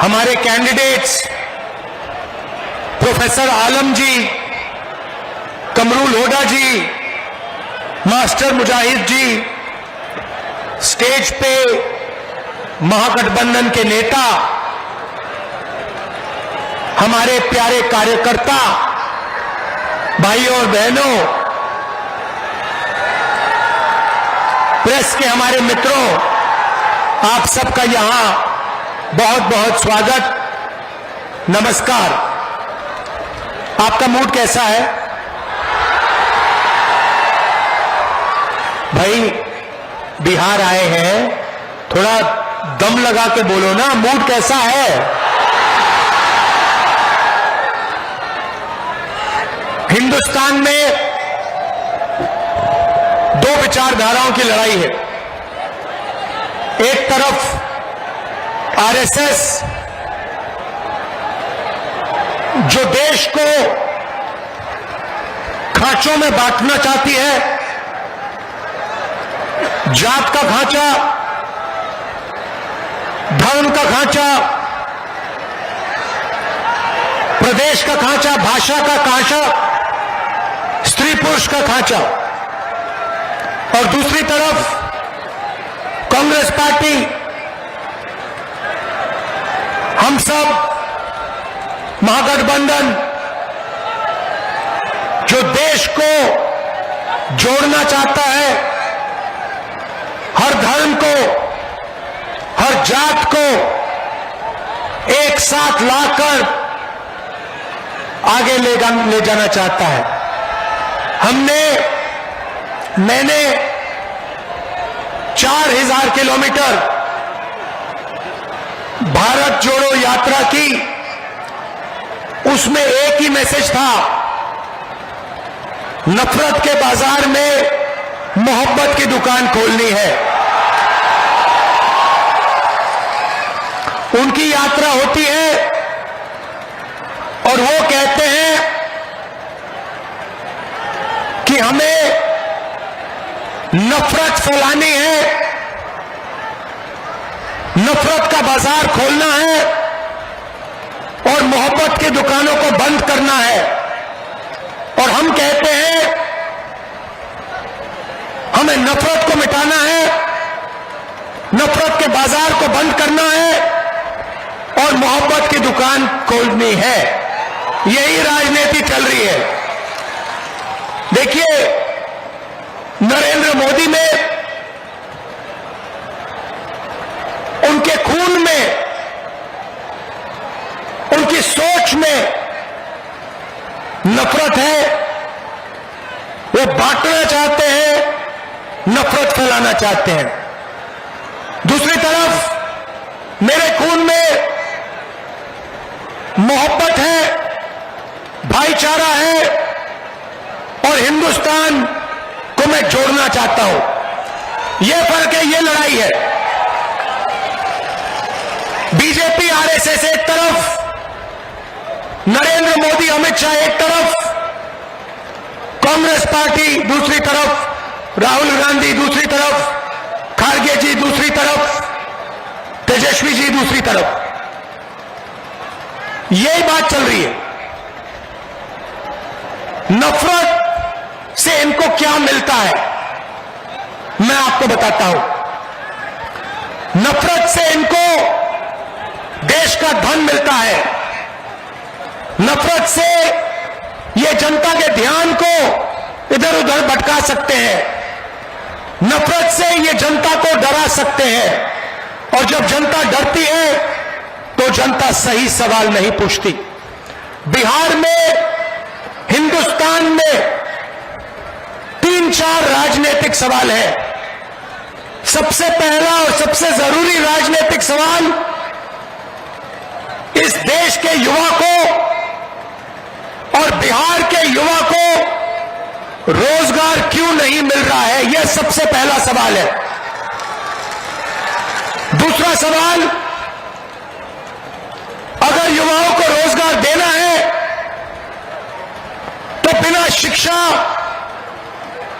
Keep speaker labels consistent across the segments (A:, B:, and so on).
A: हमारे candidates professor आलम जी, कमरू लोढ़ा जी, master मुजाहिद जी, stage पे महागठबंधन के नेता, हमारे प्यारे कार्यकर्ता भाइयों और बहनों, प्रेस के हमारे मित्रों, आप सबका यहां बहुत बहुत स्वागत, नमस्कार। आपका मूड कैसा है भाई? बिहार आए हैं, थोड़ा दम लगा के बोलो ना, मूड कैसा है? हिंदुस्तान में दो विचारधाराओं की लड़ाई है। एक तरफ आरएसएस जो देश को खांचों में बांटना चाहती है, जात का खांचा, धर्म का खांचा, प्रदेश का खांचा, भाषा का खांचा, स्त्री पुरुष का खांचा। और दूसरी तरफ कांग्रेस पार्टी, हम सब महागठबंधन जो देश को जोड़ना चाहता है, हर धर्म को, हर जात को एक साथ लाकर आगे ले जाना चाहता है। मैंने 4000 किलोमीटर भारत जोड़ो यात्रा की, उसमें एक ही मैसेज था, नफरत के बाजार में मोहब्बत की दुकान खोलनी है। उनकी यात्रा होती है और वो कहते हैं कि हमें नफरत फैलानी है, नफरत का बाजार खोलना है और मोहब्बत की दुकानों को बंद करना है। और हम कहते हैं हमें नफरत को मिटाना है, नफरत के बाजार को बंद करना है और मोहब्बत की दुकान खोलनी है। यही राजनीति चल रही है। देखिए, नरेंद्र मोदी में, उनके खून में, उनकी सोच में नफरत है। वो बांटना चाहते हैं, नफरत फैलाना चाहते हैं। दूसरी तरफ मेरे खून में मोहब्बत है, भाईचारा है और हिंदुस्तान को मैं जोड़ना चाहता हूं। यह फर्क है, यह लड़ाई है। बीजेपी आरएसएस एक तरफ, नरेंद्र मोदी अमित शाह एक तरफ, कांग्रेस पार्टी दूसरी तरफ, राहुल गांधी दूसरी तरफ, खारगे जी दूसरी तरफ, तेजस्वी जी दूसरी तरफ। यही बात चल रही है। नफरत से इनको क्या मिलता है, मैं आपको बताता हूं। नफरत से इनको देश का धन मिलता है। नफरत से ये जनता के ध्यान को इधर उधर भटका सकते हैं। नफरत से ये जनता को डरा सकते हैं। और जब जनता डरती है तो जनता सही सवाल नहीं पूछती। बिहार में, हिंदुस्तान में 3-4 राजनीतिक सवाल है। सबसे पहला और सबसे जरूरी राजनीतिक सवाल, इस देश के युवा को और बिहार के युवा को रोजगार क्यों नहीं मिल रहा है, यह सबसे पहला सवाल है। दूसरा सवाल, अगर युवाओं को रोजगार देना है तो बिना शिक्षा,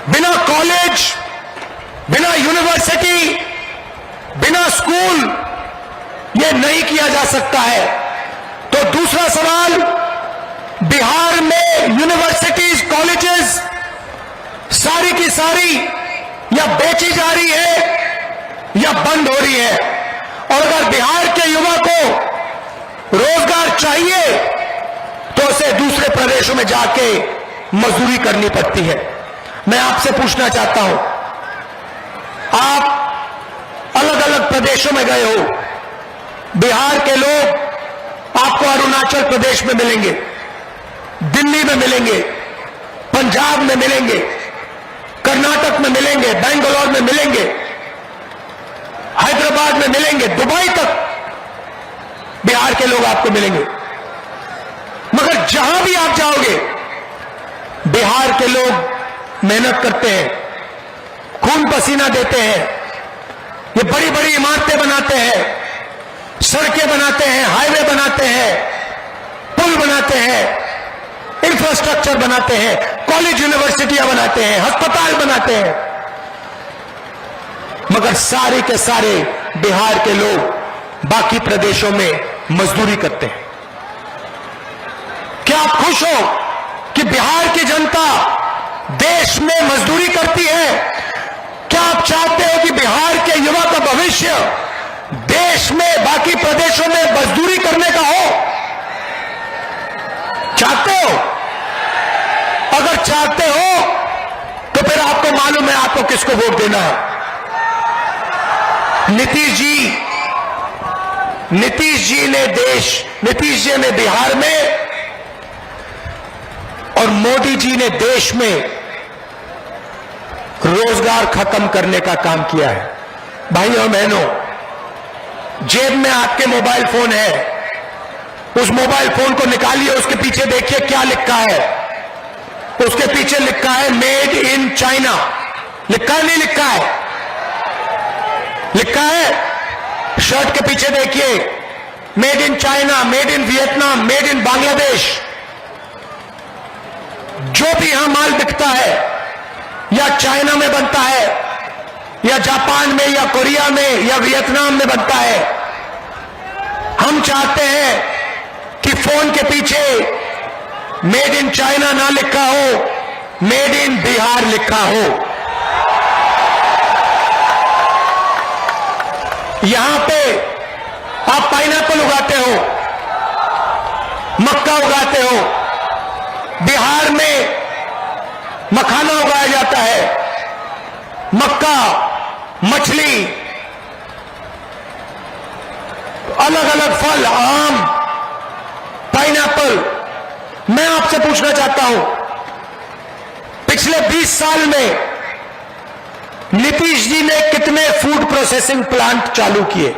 A: बिना कॉलेज, बिना यूनिवर्सिटी, बिना स्कूल यह नहीं किया जा सकता है। तो दूसरा सवाल, बिहार में यूनिवर्सिटीज, कॉलेजेस सारी की सारी या बेची जा रही है या बंद हो रही है। और अगर बिहार के युवा को रोजगार चाहिए तो उसे दूसरे प्रदेशों में जाके मजदूरी करनी पड़ती है। मैं आपसे पूछना चाहता हूं, आप अलग अलग प्रदेशों में गए हो, बिहार के लोग आपको अरुणाचल प्रदेश में मिलेंगे, दिल्ली में मिलेंगे, पंजाब में मिलेंगे, कर्नाटक में मिलेंगे, बेंगलोर में मिलेंगे, हैदराबाद में मिलेंगे, दुबई तक बिहार के लोग आपको मिलेंगे। मगर जहां भी आप जाओगे, बिहार के लोग मेहनत करते हैं, खून पसीना देते हैं, ये बड़ी बड़ी इमारतें बनाते हैं, सड़कें बनाते हैं, हाईवे बनाते हैं, पुल बनाते हैं, इंफ्रास्ट्रक्चर बनाते हैं, कॉलेज यूनिवर्सिटियां बनाते हैं, अस्पताल बनाते हैं। मगर सारे के सारे बिहार के लोग बाकी प्रदेशों में मजदूरी करते हैं। क्या आप खुश हो कि बिहार की जनता देश में मजदूरी करती है? क्या आप चाहते हो कि बिहार के युवा का भविष्य देश में बाकी प्रदेशों में मजदूरी करने का हो? चाहते हो? अगर चाहते हो तो फिर आपको मालूम है आपको किसको वोट देना है। नीतीश जी ने बिहार में और मोदी जी ने देश में रोजगार खत्म करने का काम किया है। भाइयों और बहनों, जेब में आपके मोबाइल फोन है, उस मोबाइल फोन को निकालिए, उसके पीछे देखिए क्या लिखा है। उसके पीछे लिखा है मेड इन चाइना। लिखा है नहीं लिखा है? लिखा है। शर्ट के पीछे देखिए made in China, made in Vietnam, made in Bangladesh. जो भी यहां माल बिकता है या चाइना में बनता है या जापान में या कोरिया में या वियतनाम में बनता है। हम चाहते हैं कि फोन के पीछे मेड इन चाइना ना लिखा हो, मेड इन बिहार लिखा हो। यहां पे आप पाइनएप्पल उगाते हो, मक्का उगाते हो, बिहार में मखाना उगाया जाता है, मक्का, मछली, अलग अलग फल, आम, पाइनएप्पल। मैं आपसे पूछना चाहता हूं, पिछले 20 साल में नीतीश जी ने कितने फूड प्रोसेसिंग प्लांट चालू किए?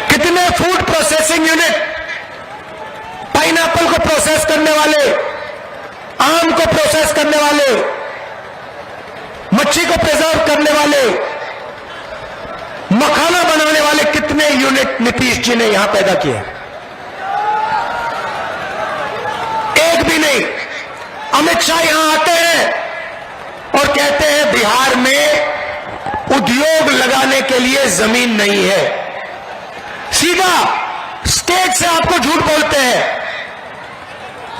A: कितने फूड प्रोसेसिंग यूनिट, पाइनएप्पल को प्रोसेस करने वाले, आम को प्रोसेस करने वाले, मच्छी को प्रिजर्व करने वाले, मखाना बनाने वाले कितने यूनिट नीतीश जी ने यहां पैदा किए? एक भी नहीं। अमित शाह यहां आते हैं और कहते हैं बिहार में उद्योग लगाने के लिए जमीन नहीं है। सीधा स्टेट से आपको झूठ बोलते हैं।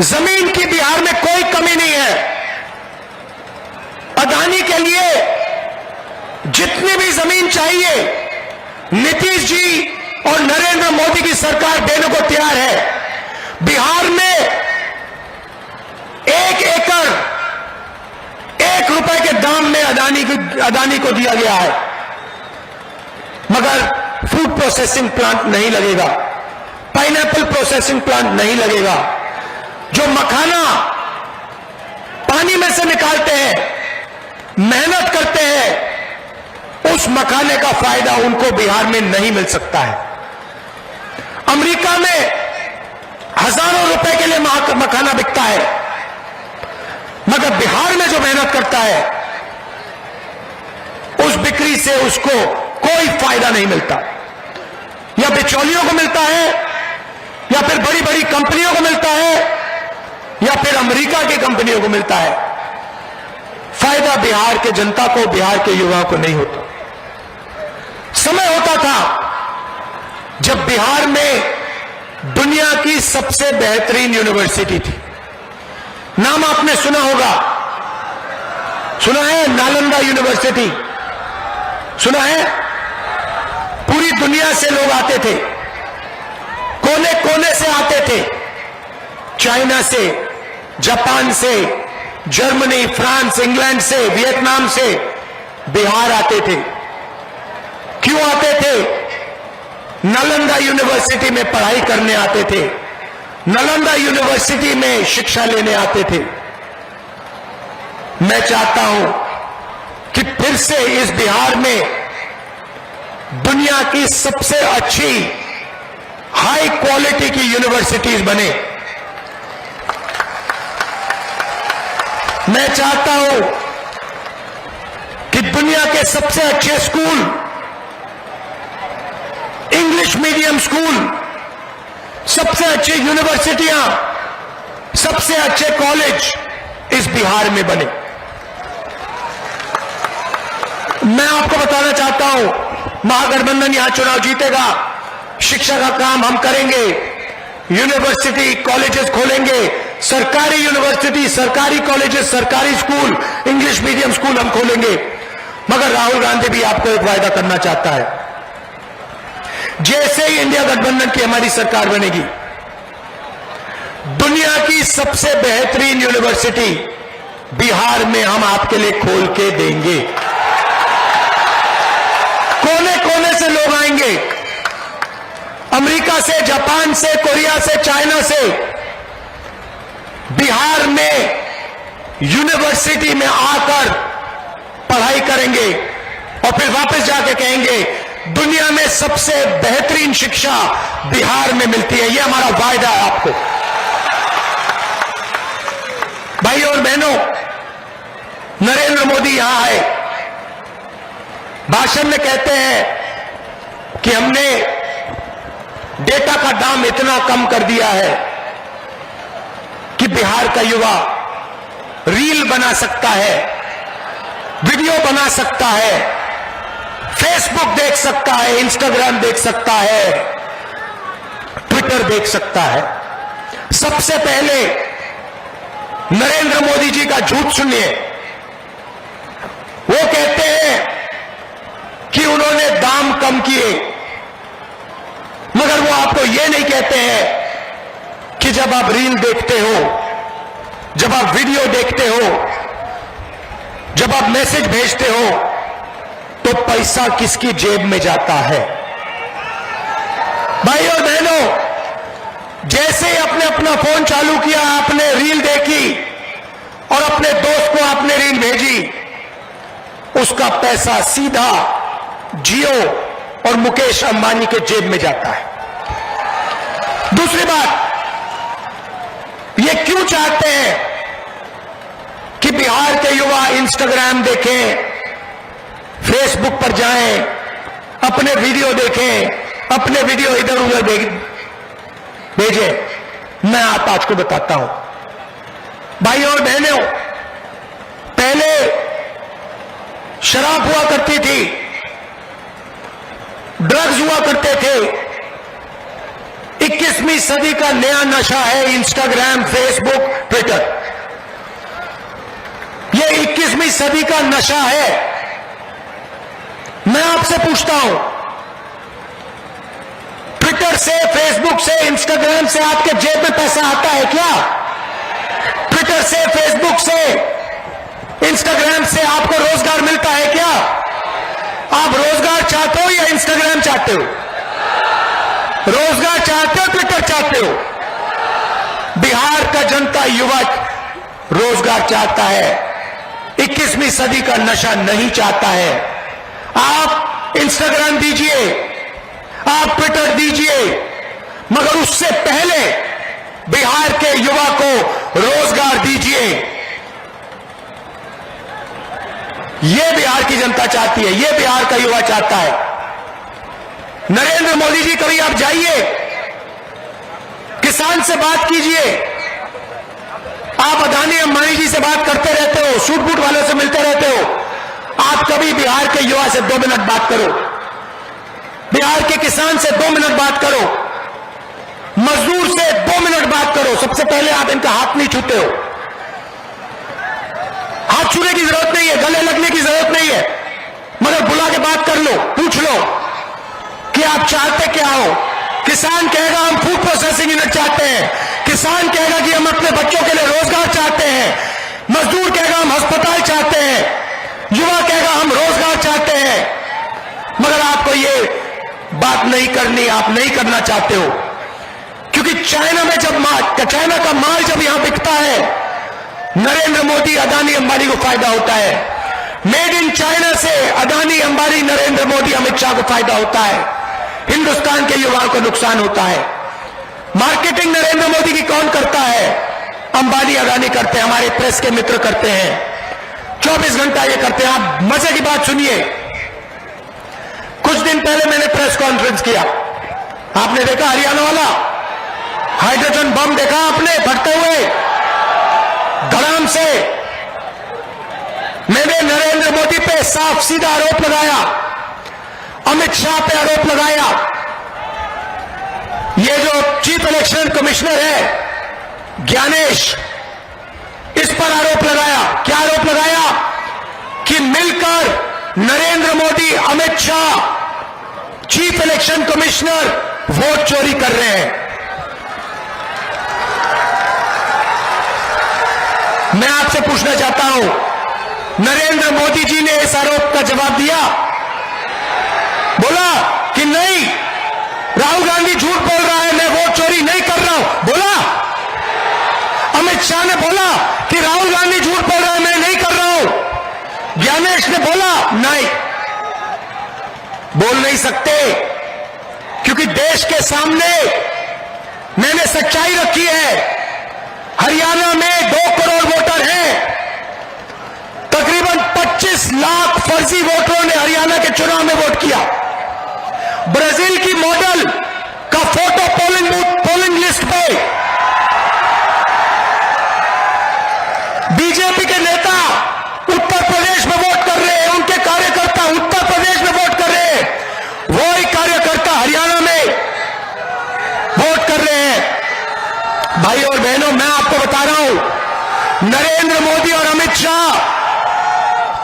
A: जमीन की बिहार में कोई कमी नहीं है। अदानी के लिए जितनी भी जमीन चाहिए नीतीश जी और नरेंद्र मोदी की सरकार देने को तैयार है। बिहार में 1 एकड़ 1 रुपए के दाम में अदानी को दिया गया है, मगर फूड प्रोसेसिंग प्लांट नहीं लगेगा, पाइनएप्पल प्रोसेसिंग प्लांट नहीं लगेगा। जो मखाना पानी में से निकालते हैं, मेहनत करते हैं, उस मखाने का फायदा उनको बिहार में नहीं मिल सकता है। अमेरिका में हजारों रुपए के लिए मखाना बिकता है, मगर बिहार में जो मेहनत करता है उस बिक्री से उसको कोई फायदा नहीं मिलता। या बिचौलियों को मिलता है, या फिर बड़ी बड़ी कंपनियों को मिलता है, या फिर अमेरिका की कंपनियों को मिलता है। फायदा बिहार के जनता को, बिहार के युवाओं को नहीं होता। समय होता था जब बिहार में दुनिया की सबसे बेहतरीन यूनिवर्सिटी थी। नाम आपने सुना होगा, सुना है? नालंदा यूनिवर्सिटी सुना है? पूरी दुनिया से लोग आते थे, कोने कोने से आते थे, चाइना से, जापान से, जर्मनी, फ्रांस, इंग्लैंड से, वियतनाम से बिहार आते थे। क्यों आते थे? नालंदा यूनिवर्सिटी में पढ़ाई करने आते थे, नालंदा यूनिवर्सिटी में शिक्षा लेने आते थे। मैं चाहता हूं कि फिर से इस बिहार में दुनिया की सबसे अच्छी हाई क्वालिटी की यूनिवर्सिटीज बने। मैं चाहता हूं कि दुनिया के सबसे अच्छे स्कूल, इंग्लिश मीडियम स्कूल, सबसे अच्छी यूनिवर्सिटियां, सबसे अच्छे कॉलेज इस बिहार में बने। मैं आपको बताना चाहता हूं, महागठबंधन यहां चुनाव जीतेगा, शिक्षा का काम हम करेंगे, यूनिवर्सिटी कॉलेजेस खोलेंगे, सरकारी यूनिवर्सिटी, सरकारी कॉलेजेस, सरकारी स्कूल, इंग्लिश मीडियम स्कूल हम खोलेंगे। मगर राहुल गांधी भी आपको एक वायदा करना चाहता है, जैसे ही इंडिया गठबंधन की हमारी सरकार बनेगी, दुनिया की सबसे बेहतरीन यूनिवर्सिटी बिहार में हम आपके लिए खोल के देंगे। कोने कोने से लोग आएंगे, अमेरिका से, जापान से, कोरिया से, चाइना से बिहार में यूनिवर्सिटी में आकर पढ़ाई करेंगे और फिर वापस जाके कहेंगे दुनिया में सबसे बेहतरीन शिक्षा बिहार में मिलती है। यह हमारा वायदा है आपको। भाई और बहनों, नरेंद्र मोदी यहां आए, भाषण में कहते हैं कि हमने डेटा का दाम इतना कम कर दिया है कि बिहार का युवा रील बना सकता है, वीडियो बना सकता है, फेसबुक देख सकता है, इंस्टाग्राम देख सकता है, ट्विटर देख सकता है। सबसे पहले नरेंद्र मोदी जी का झूठ सुनिए। वो कहते हैं कि उन्होंने दाम कम किए, मगर वो आपको ये नहीं कहते हैं कि जब आप रील देखते हो, जब आप वीडियो देखते हो, जब आप मैसेज भेजते हो, तो पैसा किसकी जेब में जाता है। भाई और बहनों, जैसे ही आपने अपना फोन चालू किया, आपने रील देखी और अपने दोस्त को आपने रील भेजी, उसका पैसा सीधा जियो और मुकेश अंबानी के जेब में जाता है। दूसरी बात, ये क्यों चाहते हैं कि बिहार के युवा इंस्टाग्राम देखें, फेसबुक पर जाएं, अपने वीडियो देखें, अपने वीडियो इधर उधर भेजें? मैं आप आज को बताता हूं, भाई और बहनों, पहले शराब हुआ करती थी, ड्रग्स हुआ करते थे। 21वीं सदी का नया नशा है इंस्टाग्राम, फेसबुक, ट्विटर। यह 21वीं सदी का नशा है। मैं आपसे पूछता हूं, ट्विटर से, फेसबुक से, इंस्टाग्राम से आपके जेब में पैसा आता है क्या? ट्विटर से, फेसबुक से, इंस्टाग्राम से आपको रोजगार मिलता है क्या? आप रोजगार चाहते हो या इंस्टाग्राम चाहते हो? रोजगार चाहते हो, ट्विटर चाहते हो? बिहार का जनता युवा रोजगार चाहता है, 21वीं सदी का नशा नहीं चाहता है। आप इंस्टाग्राम दीजिए, आप ट्विटर दीजिए, मगर उससे पहले बिहार के युवा को रोजगार दीजिए। यह बिहार की जनता चाहती है, यह बिहार का युवा चाहता है। नरेंद्र मोदी जी, कभी आप जाइए, किसान से बात कीजिए। आप अदानी अंबानी जी से बात करते रहते हो, सूट बूट वालों से मिलते रहते हो। आप कभी बिहार के युवा से 2 मिनट बात करो, बिहार के किसान से 2 मिनट बात करो, मजदूर से 2 मिनट बात करो। सबसे पहले आप इनका हाथ नहीं छूते हो, हाथ छूने की जरूरत नहीं है, गले लगने की जरूरत नहीं है, मगर बुला के बात कर लो, पूछ लो कि आप चाहते क्या हो। किसान कहेगा हम फूड प्रोसेसिंग यूनिट चाहते हैं, किसान कहेगा कि हम अपने बच्चों के लिए रोजगार चाहते हैं, मजदूर कहेगा हम अस्पताल चाहते हैं, युवा कहेगा हम रोजगार चाहते हैं। मगर आपको ये बात नहीं करनी, आप नहीं करना चाहते हो, क्योंकि चाइना में जब चाइना का माल जब यहां बिकता है, नरेंद्र मोदी, अदानी, अंबानी को फायदा होता है। मेड इन चाइना से अदानी, अंबानी, नरेंद्र मोदी, अमित शाह को फायदा होता है, हिंदुस्तान के युवाओं को नुकसान होता है। मार्केटिंग नरेंद्र मोदी की कौन करता है? अंबानी, अदानी करते हैं, हमारे प्रेस के मित्र करते हैं, 24 घंटा ये करते हैं। आप मजे की बात सुनिए, कुछ दिन पहले मैंने प्रेस कॉन्फ्रेंस किया, आपने देखा हरियाणा वाला हाइड्रोजन बम देखा आपने फटते हुए धड़ाम से। मैंने नरेंद्र मोदी पे साफ सीधा आरोप लगाया, अमित शाह पे आरोप लगाया, ये जो चीफ इलेक्शन कमिश्नर है ज्ञानेश, इस पर आरोप लगाया। क्या आरोप लगाया? कि मिलकर Narendra Modi, Amit Shah, chief election commissioner vote चोरी कर रहे हैं। मैं आपसे पूछना चाहता हूं, नरेंद्र मोदी जी ने इस आरोप का जवाब दिया? बोला कि नहीं, राहुल गांधी झूठ बोल रहा है, मैं वोट चोरी नहीं कर रहा हूं, बोला? अमित शाह ने बोला कि राहुल गांधी झूठ बोल रहा है, मैं नहीं कर रहा हूं? ज्ञानेश ने बोला नहीं, बोल नहीं सकते, क्योंकि देश के सामने मैंने सच्चाई रखी है। हरियाणा में 2 करोड़ वोटर हैं, तकरीबन 25 लाख फर्जी वोटरों ने हरियाणा के चुनाव में वोट किया। ब्राजील की मॉडल का फोटो पोलिंग लिस्ट पे, बीजेपी के नेता उत्तर प्रदेश में वोट कर रहे हैं, उनके कार्यकर्ता उत्तर प्रदेश में वोट कर रहे हैं, वही कार्यकर्ता हरियाणा में वोट कर रहे हैं। भाई और बहनों, मैं आपको बता रहा हूं, नरेंद्र मोदी और अमित शाह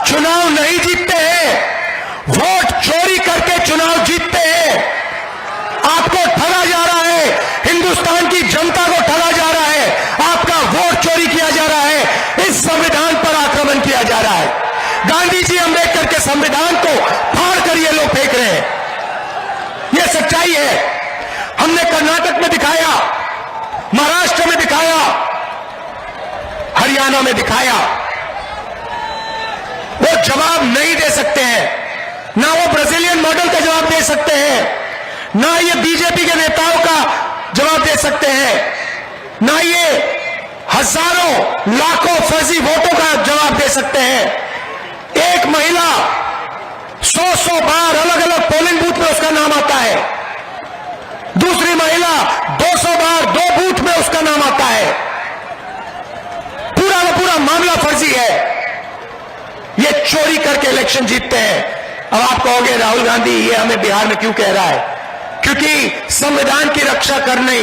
A: चुनाव नहीं जीतते हैं, वोट चोरी करके चुनाव जीतते हैं। आपको ठगा जा रहा है, हिंदुस्तान की जनता को ठगा जा रहा है, आपका वोट चोरी किया जा रहा है, इस संविधान पर आक्रमण किया जा रहा है। गांधी जी, अंबेडकर के संविधान को फाड़ कर ये लोग फेंक रहे हैं, ये सच्चाई है। हमने कर्नाटक में दिखाया, महाराष्ट्र में दिखाया, हरियाणा में दिखाया। वो जवाब नहीं दे सकते हैं, ना वो ब्राजीलियन मॉडल का जवाब दे सकते हैं, ना ये बीजेपी के नेताओं का जवाब दे सकते हैं, ना ये हजारों लाखों फर्जी वोटों का जवाब दे सकते हैं। एक महिला 100 बार अलग अलग पोलिंग बूथ में उसका नाम आता है, दूसरी महिला 200 बार 2 बूथ में उसका नाम आता है। पूरा का पूरा मामला फर्जी है, ये चोरी करके इलेक्शन जीतते हैं। अब आप कहोगे राहुल गांधी ये हमें बिहार में क्यों कह रहा है? क्योंकि संविधान की रक्षा करने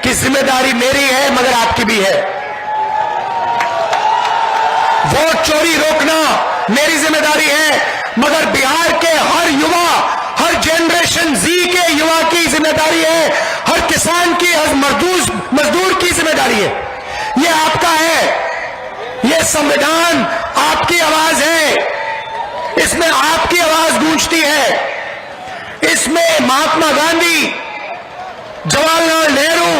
A: की जिम्मेदारी मेरी है, मगर आपकी भी है। वोट चोरी रोकना मेरी जिम्मेदारी है, मगर बिहार के हर युवा, हर जनरेशन जी के युवा की जिम्मेदारी है, हर किसान की, हर मजदूर की जिम्मेदारी है। ये आपका है, ये संविधान आपकी आवाज है, इसमें आपकी आवाज गूंजती है। इसमें महात्मा गांधी, जवाहरलाल नेहरू,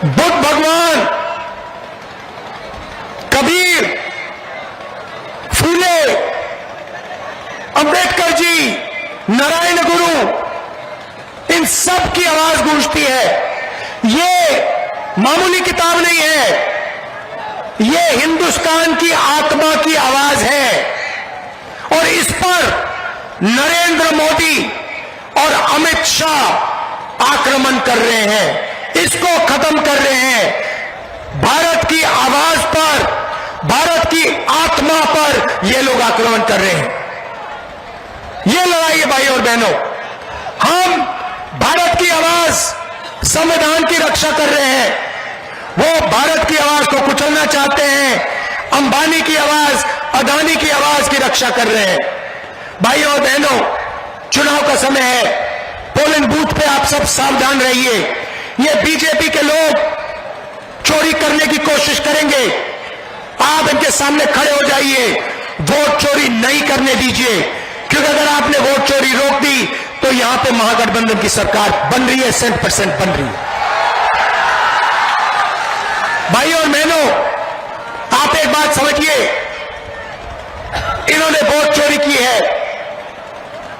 A: बुद्ध भगवान, कबीर, फूले, अंबेडकर जी, नारायण गुरु, इन सब की आवाज गूंजती है। ये मामूली किताब नहीं है, ये हिंदुस्तान की आत्मा की आवाज है, और इस पर नरेंद्र मोदी और अमित शाह आक्रमण कर रहे हैं, इसको खत्म कर रहे हैं। भारत की आवाज पर, भारत की आत्मा पर ये लोग आक्रमण कर रहे हैं। जाइए भाई और बहनों, हम भारत की आवाज, संविधान की रक्षा कर रहे हैं। वो भारत की आवाज को कुचलना चाहते हैं, अंबानी की आवाज, अदानी की आवाज की रक्षा कर रहे हैं। भाई और बहनों, चुनाव का समय है, पोलिंग बूथ पे आप सब सावधान रहिए। ये बीजेपी के लोग चोरी करने की कोशिश करेंगे, आप इनके सामने खड़े हो जाइए, वोट चोरी नहीं करने दीजिए, क्योंकि अगर आपने वोट चोरी रोक दी तो यहां पे महागठबंधन की सरकार बन रही है, 100% बन रही है। भाई और बहनों, आप एक बात समझिए, इन्होंने वोट चोरी की है,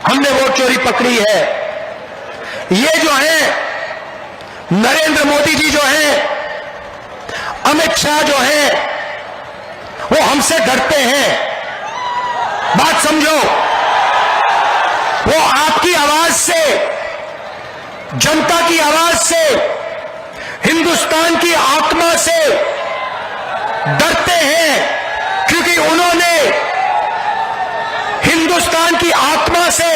A: हमने वोट चोरी पकड़ी है। ये जो है नरेंद्र मोदी जी जो हैं, अमित शाह जो हैं, वो हमसे डरते हैं। बात समझो, वो आपकी आवाज से, जनता की आवाज से, हिंदुस्तान की आत्मा से डरते हैं, क्योंकि उन्होंने हिंदुस्तान की आत्मा से,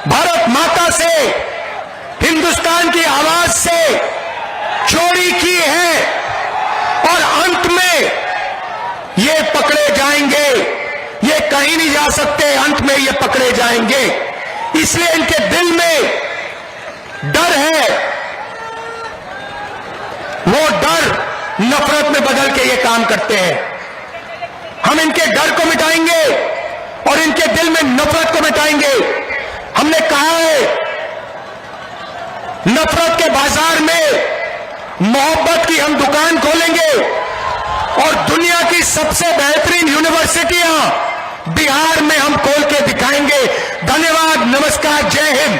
A: भारत माता से, हिंदुस्तान की आवाज से चोरी की है और अंत में ये पकड़े जाएंगे। ये कहीं नहीं जा सकते, अंत में ये पकड़े जाएंगे। इसलिए इनके दिल में डर है, वो डर नफरत में बदल के ये काम करते हैं। हम इनके डर को मिटाएंगे और इनके दिल में नफरत को मिटाएंगे। हमने कहा है, नफरत के बाजार में मोहब्बत की हम दुकान खोलेंगे और दुनिया की सबसे बेहतरीन यूनिवर्सिटियां बिहार में हम खोल के दिखाएंगे। धन्यवाद, नमस्कार, जय हिंद।